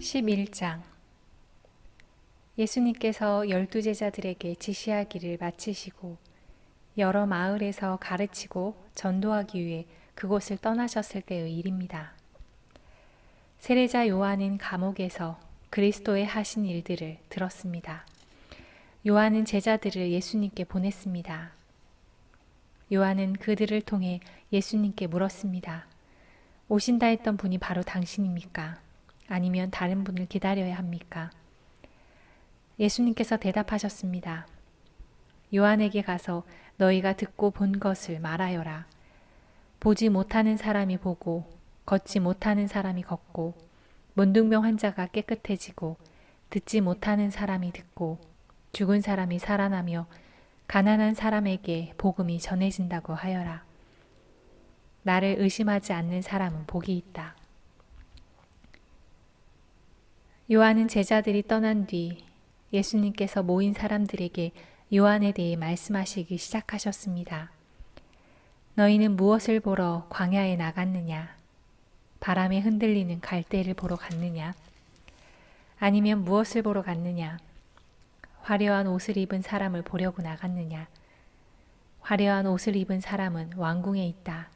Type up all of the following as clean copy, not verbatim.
11장. 예수님께서 12제자들에게 지시하기를 마치시고 여러 마을에서 가르치고 전도하기 위해 그곳을 떠나셨을 때의 일입니다. 세례자 요한은 감옥에서 그리스도의 하신 일들을 들었습니다. 요한은 제자들을 예수님께 보냈습니다. 요한은 그들을 통해 예수님께 물었습니다. 오신다 했던 분이 바로 당신입니까? 아니면 다른 분을 기다려야 합니까? 예수님께서 대답하셨습니다. 요한에게 가서 너희가 듣고 본 것을 말하여라. 보지 못하는 사람이 보고 걷지 못하는 사람이 걷고 문둥병 환자가 깨끗해지고 듣지 못하는 사람이 듣고 죽은 사람이 살아나며 가난한 사람에게 복음이 전해진다고 하여라. 나를 의심하지 않는 사람은 복이 있다. 요한은 제자들이 떠난 뒤 예수님께서 모인 사람들에게 요한에 대해 말씀하시기 시작하셨습니다. 너희는 무엇을 보러 광야에 나갔느냐? 바람에 흔들리는 갈대를 보러 갔느냐? 아니면 무엇을 보러 갔느냐? 화려한 옷을 입은 사람을 보려고 나갔느냐? 화려한 옷을 입은 사람은 왕궁에 있다.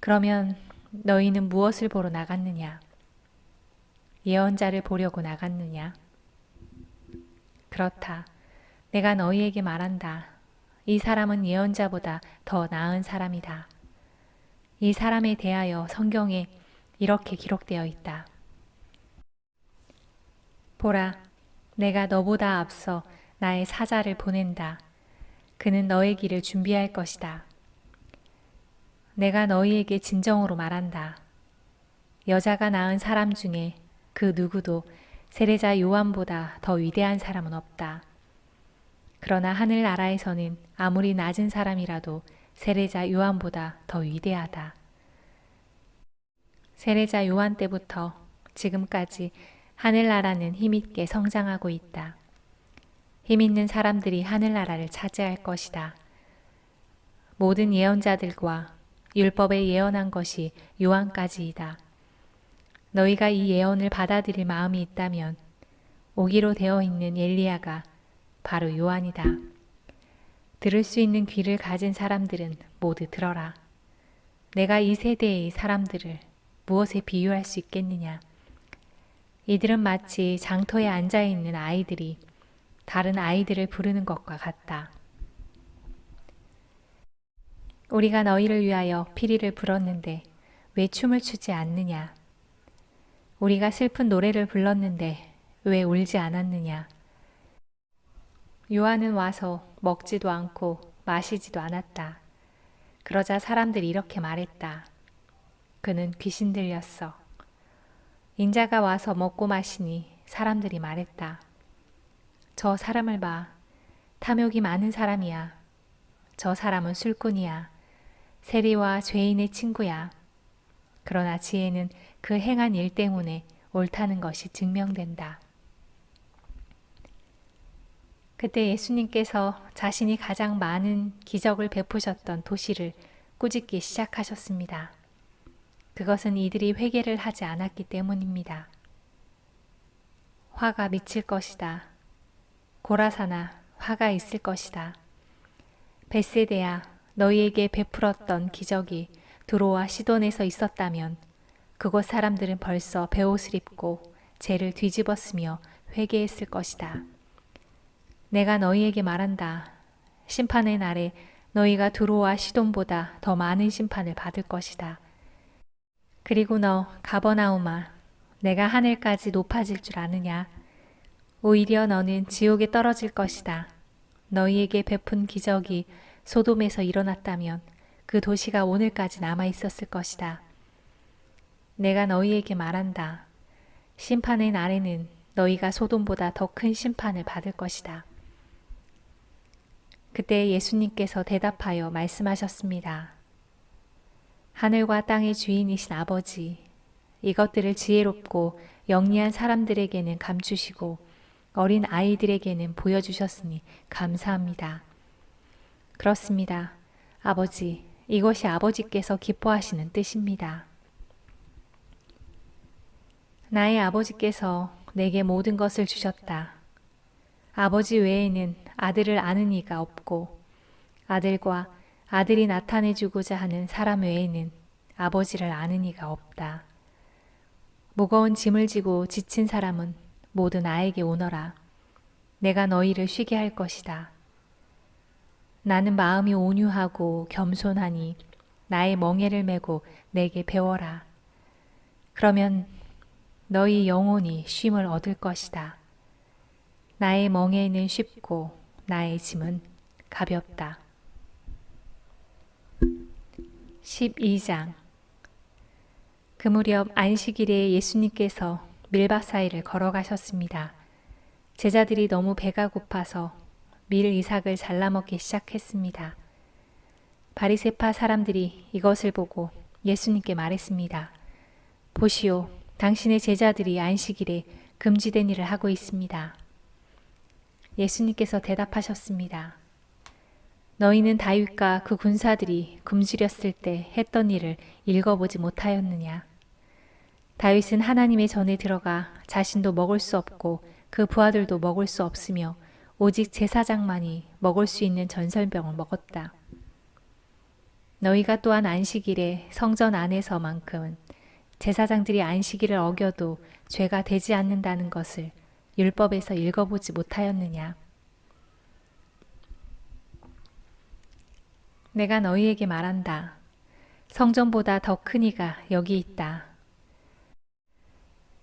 그러면 너희는 무엇을 보러 나갔느냐? 예언자를 보려고 나갔느냐? 그렇다. 내가 너희에게 말한다. 이 사람은 예언자보다 더 나은 사람이다. 이 사람에 대하여 성경에 이렇게 기록되어 있다. 보라, 내가 너보다 앞서 나의 사자를 보낸다. 그는 너의 길을 준비할 것이다. 내가 너희에게 진정으로 말한다. 여자가 낳은 사람 중에 그 누구도 세례자 요한보다 더 위대한 사람은 없다. 그러나 하늘나라에서는 아무리 낮은 사람이라도 세례자 요한보다 더 위대하다. 세례자 요한 때부터 지금까지 하늘나라는 힘있게 성장하고 있다. 힘있는 사람들이 하늘나라를 차지할 것이다. 모든 예언자들과 율법에 예언한 것이 요한까지이다. 너희가 이 예언을 받아들일 마음이 있다면 오기로 되어 있는 엘리야가 바로 요한이다. 들을 수 있는 귀를 가진 사람들은 모두 들어라. 내가 이 세대의 사람들을 무엇에 비유할 수 있겠느냐? 이들은 마치 장터에 앉아있는 아이들이 다른 아이들을 부르는 것과 같다. 우리가 너희를 위하여 피리를 불었는데 왜 춤을 추지 않느냐? 우리가 슬픈 노래를 불렀는데 왜 울지 않았느냐? 요한은 와서 먹지도 않고 마시지도 않았다. 그러자 사람들이 이렇게 말했다. 그는 귀신 들렸어. 인자가 와서 먹고 마시니 사람들이 말했다. 저 사람을 봐. 탐욕이 많은 사람이야. 저 사람은 술꾼이야. 세리와 죄인의 친구야. 그러나 지혜는 그 행한 일 때문에 옳다는 것이 증명된다. 그때 예수님께서 자신이 가장 많은 기적을 베푸셨던 도시를 꾸짖기 시작하셨습니다. 그것은 이들이 회개를 하지 않았기 때문입니다. 화가 미칠 것이다. 고라사나 화가 있을 것이다. 벳세대야, 너희에게 베풀었던 기적이 두로와 시돈에서 있었다면 그곳 사람들은 벌써 베옷을 입고 죄를 뒤집었으며 회개했을 것이다. 내가 너희에게 말한다. 심판의 날에 너희가 두로와 시돈보다 더 많은 심판을 받을 것이다. 그리고 너 가버나움아, 내가 하늘까지 높아질 줄 아느냐? 오히려 너는 지옥에 떨어질 것이다. 너희에게 베푼 기적이 소돔에서 일어났다면 그 도시가 오늘까지 남아 있었을 것이다. 내가 너희에게 말한다. 심판의 날에는 너희가 소돔보다 더 큰 심판을 받을 것이다. 그때 예수님께서 대답하여 말씀하셨습니다. 하늘과 땅의 주인이신 아버지, 이것들을 지혜롭고 영리한 사람들에게는 감추시고 어린 아이들에게는 보여주셨으니 감사합니다. 그렇습니다. 아버지, 이것이 아버지께서 기뻐하시는 뜻입니다. 나의 아버지께서 내게 모든 것을 주셨다. 아버지 외에는 아들을 아는 이가 없고 아들과 아들이 나타내주고자 하는 사람 외에는 아버지를 아는 이가 없다. 무거운 짐을 지고 지친 사람은 모두 나에게 오너라. 내가 너희를 쉬게 할 것이다. 나는 마음이 온유하고 겸손하니 나의 멍에를 메고 내게 배워라. 그러면 너희 영혼이 쉼을 얻을 것이다. 나의 멍에는 쉽고 나의 짐은 가볍다. 12장. 그 무렵 안식일에 예수님께서 밀밭 사이를 걸어가셨습니다. 제자들이 너무 배가 고파서 밀 이삭을 잘라 먹기 시작했습니다. 바리새파 사람들이 이것을 보고 예수님께 말했습니다. 보시오, 당신의 제자들이 안식일에 금지된 일을 하고 있습니다. 예수님께서 대답하셨습니다. 너희는 다윗과 그 군사들이 굶주렸을 때 했던 일을 읽어보지 못하였느냐? 다윗은 하나님의 전에 들어가 자신도 먹을 수 없고 그 부하들도 먹을 수 없으며 오직 제사장만이 먹을 수 있는 전설병을 먹었다. 너희가 또한 안식일에 성전 안에서만큼은 제사장들이 안식일을 어겨도 죄가 되지 않는다는 것을 율법에서 읽어보지 못하였느냐? 내가 너희에게 말한다. 성전보다 더 큰 이가 여기 있다.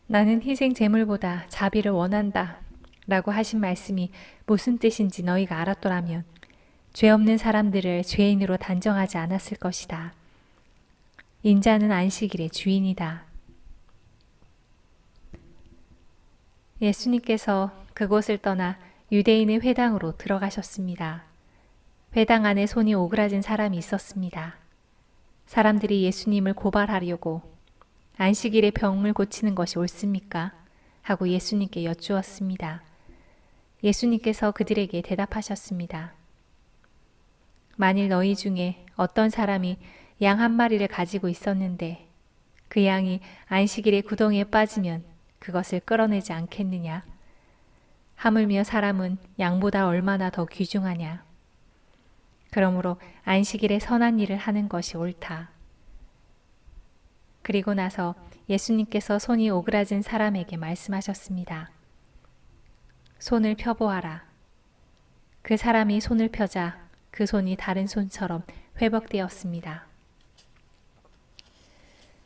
나는 희생 제물보다 자비를 원한다. 라고 하신 말씀이 무슨 뜻인지 너희가 알았더라면 죄 없는 사람들을 죄인으로 단정하지 않았을 것이다. 인자는 안식일의 주인이다. 예수님께서 그곳을 떠나 유대인의 회당으로 들어가셨습니다. 회당 안에 손이 오그라진 사람이 있었습니다. 사람들이 예수님을 고발하려고 안식일에 병을 고치는 것이 옳습니까? 하고 예수님께 여쭈었습니다. 예수님께서 그들에게 대답하셨습니다. 만일 너희 중에 어떤 사람이 양 한 마리를 가지고 있었는데 그 양이 안식일에 구덩이에 빠지면 그것을 끌어내지 않겠느냐? 하물며 사람은 양보다 얼마나 더 귀중하냐? 그러므로 안식일에 선한 일을 하는 것이 옳다. 그리고 나서 예수님께서 손이 오그라진 사람에게 말씀하셨습니다. 손을 펴보아라. 그 사람이 손을 펴자 그 손이 다른 손처럼 회복되었습니다.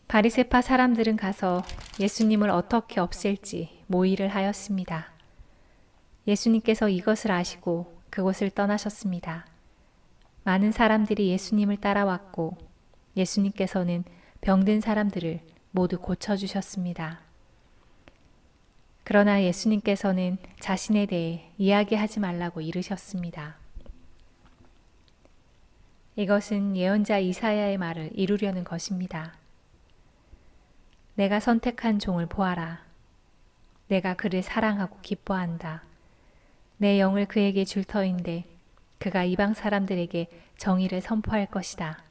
바리새파 사람들은 가서 예수님을 어떻게 없앨지 모의를 하였습니다. 예수님께서 이것을 아시고 그곳을 떠나셨습니다. 많은 사람들이 예수님을 따라왔고 예수님께서는 병든 사람들을 모두 고쳐주셨습니다. 그러나 예수님께서는 자신에 대해 이야기하지 말라고 이르셨습니다. 이것은 예언자 이사야의 말을 이루려는 것입니다. 내가 선택한 종을 보아라. 내가 그를 사랑하고 기뻐한다. 내 영을 그에게 줄 터인데 그가 이방 사람들에게 정의를 선포할 것이다.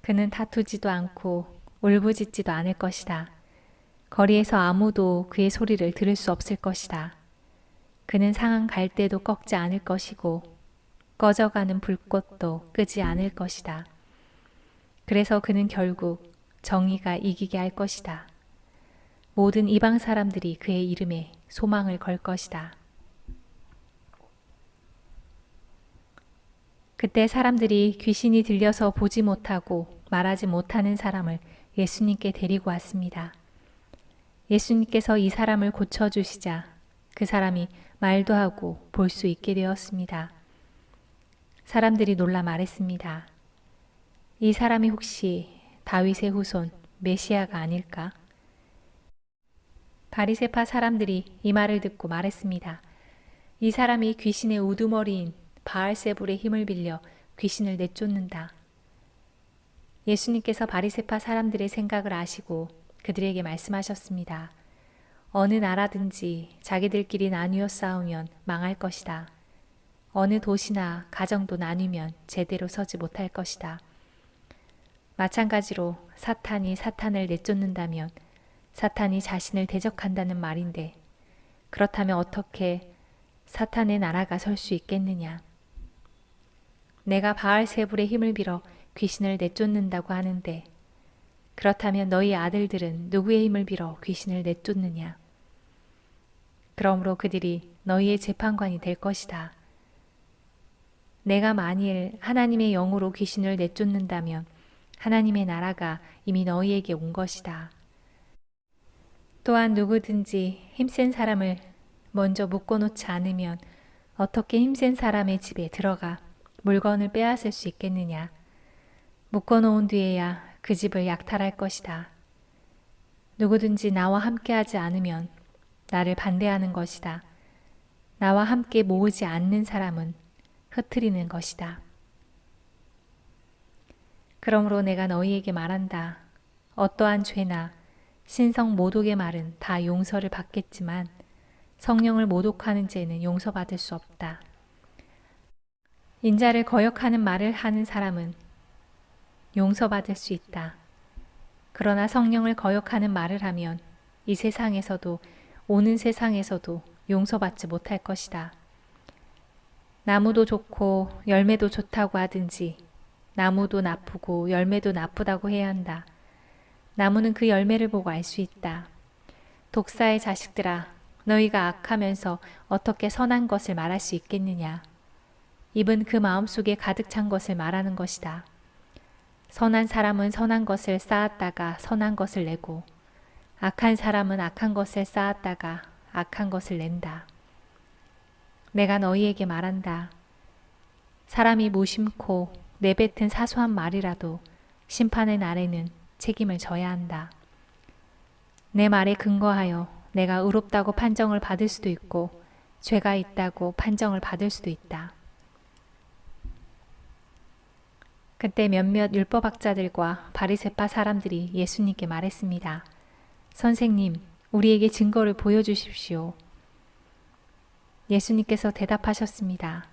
그는 다투지도 않고 울부짖지도 않을 것이다. 거리에서 아무도 그의 소리를 들을 수 없을 것이다. 그는 상한 갈대도 꺾지 않을 것이고 꺼져가는 불꽃도 끄지 않을 것이다. 그래서 그는 결국 정의가 이기게 할 것이다. 모든 이방 사람들이 그의 이름에 소망을 걸 것이다. 그때 사람들이 귀신이 들려서 보지 못하고 말하지 못하는 사람을 예수님께 데리고 왔습니다. 예수님께서 이 사람을 고쳐주시자 그 사람이 말도 하고 볼 수 있게 되었습니다. 사람들이 놀라 말했습니다. 이 사람이 혹시 다윗의 후손 메시아가 아닐까? 바리새파 사람들이 이 말을 듣고 말했습니다. 이 사람이 귀신의 우두머리인 바알세불의 힘을 빌려 귀신을 내쫓는다. 예수님께서 바리새파 사람들의 생각을 아시고 그들에게 말씀하셨습니다. 어느 나라든지 자기들끼리 나뉘어 싸우면 망할 것이다. 어느 도시나 가정도 나뉘면 제대로 서지 못할 것이다. 마찬가지로 사탄이 사탄을 내쫓는다면 사탄이 자신을 대적한다는 말인데 그렇다면 어떻게 사탄의 나라가 설 수 있겠느냐? 내가 바알세불의 힘을 빌어 귀신을 내쫓는다고 하는데 그렇다면 너희 아들들은 누구의 힘을 빌어 귀신을 내쫓느냐? 그러므로 그들이 너희의 재판관이 될 것이다. 내가 만일 하나님의 영으로 귀신을 내쫓는다면 하나님의 나라가 이미 너희에게 온 것이다. 또한 누구든지 힘센 사람을 먼저 묶어놓지 않으면 어떻게 힘센 사람의 집에 들어가 물건을 빼앗을 수 있겠느냐? 묶어놓은 뒤에야 그 집을 약탈할 것이다. 누구든지 나와 함께하지 않으면 나를 반대하는 것이다. 나와 함께 모으지 않는 사람은 흩트리는 것이다. 그러므로 내가 너희에게 말한다. 어떠한 죄나 신성 모독의 말은 다 용서를 받겠지만 성령을 모독하는 죄는 용서받을 수 없다. 인자를 거역하는 말을 하는 사람은 용서받을 수 있다. 그러나 성령을 거역하는 말을 하면 이 세상에서도 오는 세상에서도 용서받지 못할 것이다. 나무도 좋고 열매도 좋다고 하든지 나무도 나쁘고 열매도 나쁘다고 해야 한다. 나무는 그 열매를 보고 알 수 있다. 독사의 자식들아, 너희가 악하면서 어떻게 선한 것을 말할 수 있겠느냐? 입은 그 마음속에 가득 찬 것을 말하는 것이다. 선한 사람은 선한 것을 쌓았다가 선한 것을 내고 악한 사람은 악한 것을 쌓았다가 악한 것을 낸다. 내가 너희에게 말한다. 사람이 무심코 내뱉은 사소한 말이라도 심판의 날에는 책임을 져야 한다. 내 말에 근거하여 내가 의롭다고 판정을 받을 수도 있고 죄가 있다고 판정을 받을 수도 있다. 그때 몇몇 율법학자들과 바리새파 사람들이 예수님께 말했습니다. 선생님, 우리에게 증거를 보여주십시오. 예수님께서 대답하셨습니다.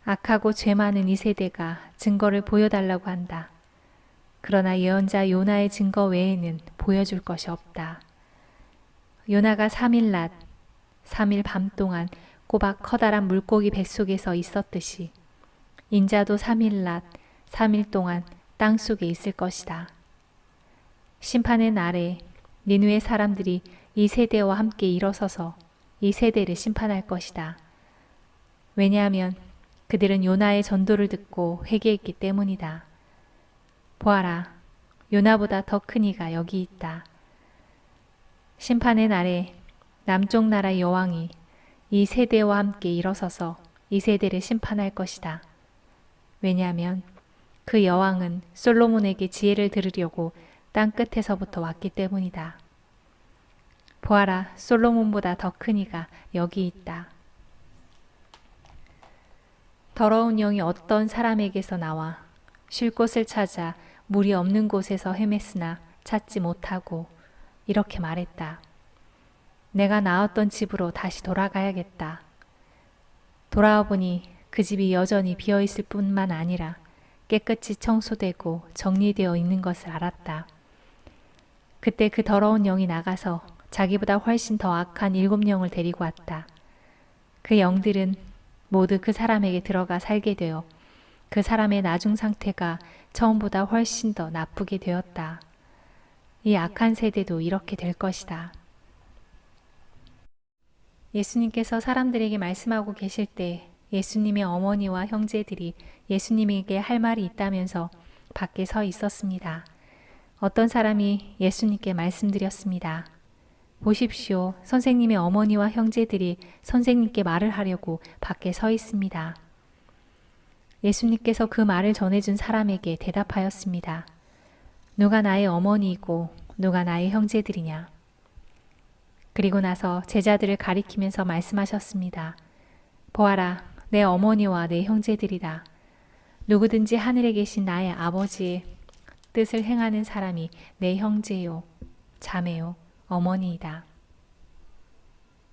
악하고 죄 많은 이 세대가 증거를 보여달라고 한다. 그러나 예언자 요나의 증거 외에는 보여줄 것이 없다. 요나가 3일 낮, 3일 밤 동안 꼬박 커다란 물고기 뱃속에서 있었듯이 인자도 3일 낮, 3일 동안 땅속에 있을 것이다. 심판의 날에 니느웨 사람들이 이 세대와 함께 일어서서 이 세대를 심판할 것이다. 왜냐하면 그들은 요나의 전도를 듣고 회개했기 때문이다. 보아라, 요나보다 더 큰 이가 여기 있다. 심판의 날에 남쪽 나라의 여왕이 이 세대와 함께 일어서서 이 세대를 심판할 것이다. 왜냐하면 그 여왕은 솔로몬에게 지혜를 들으려고 땅 끝에서부터 왔기 때문이다. 보아라, 솔로몬보다 더 큰 이가 여기 있다. 더러운 영이 어떤 사람에게서 나와 쉴 곳을 찾아 물이 없는 곳에서 헤맸으나 찾지 못하고 이렇게 말했다. 내가 나왔던 집으로 다시 돌아가야겠다. 돌아와 보니 그 집이 여전히 비어있을 뿐만 아니라 깨끗이 청소되고 정리되어 있는 것을 알았다. 그때 그 더러운 영이 나가서 자기보다 훨씬 더 악한 7영을 데리고 왔다. 그 영들은 모두 그 사람에게 들어가 살게 되어 그 사람의 나중 상태가 처음보다 훨씬 더 나쁘게 되었다. 이 악한 세대도 이렇게 될 것이다. 예수님께서 사람들에게 말씀하고 계실 때 예수님의 어머니와 형제들이 예수님에게 할 말이 있다면서 밖에 서 있었습니다. 어떤 사람이 예수님께 말씀드렸습니다. 보십시오. 선생님의 어머니와 형제들이 선생님께 말을 하려고 밖에 서 있습니다. 예수님께서 그 말을 전해준 사람에게 대답하였습니다. 누가 나의 어머니이고 누가 나의 형제들이냐? 그리고 나서 제자들을 가리키면서 말씀하셨습니다. 보아라, 내 어머니와 내 형제들이다. 누구든지 하늘에 계신 나의 아버지의 뜻을 행하는 사람이 내 형제요, 자매요, 어머니이다.